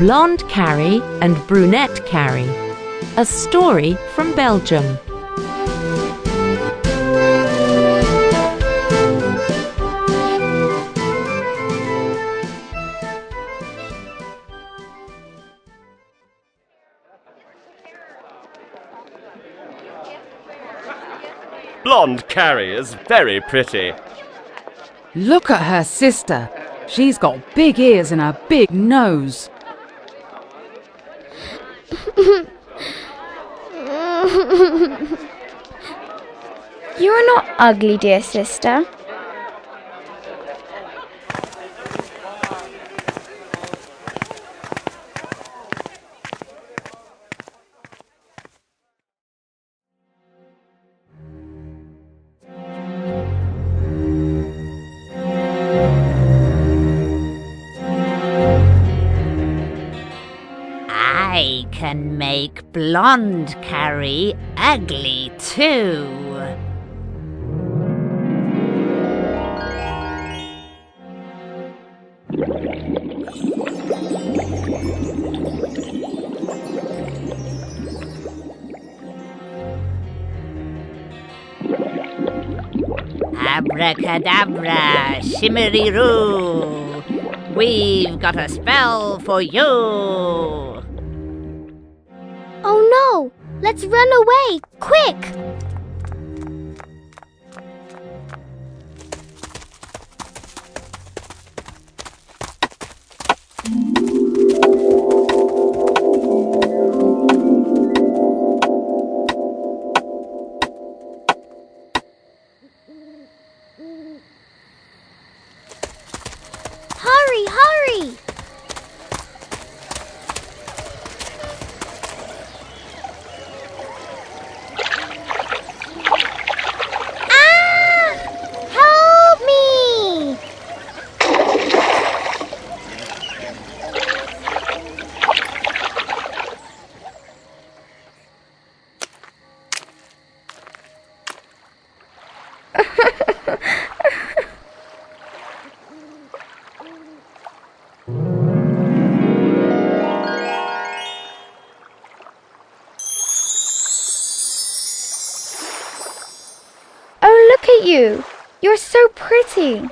Blonde Carrie and Brunette Carrie. A story from Belgium. Blonde Carrie is very pretty. Look at her sister. She's got big ears and a big nose. You're not ugly, dear sister. I can make Blonde Carrie ugly too. Abracadabra, shimmery-roo, we've got a spell for you. Oh no! Let's run away! Quick! Hurry, hurry! Help me! Oh, look at you! You're so pretty!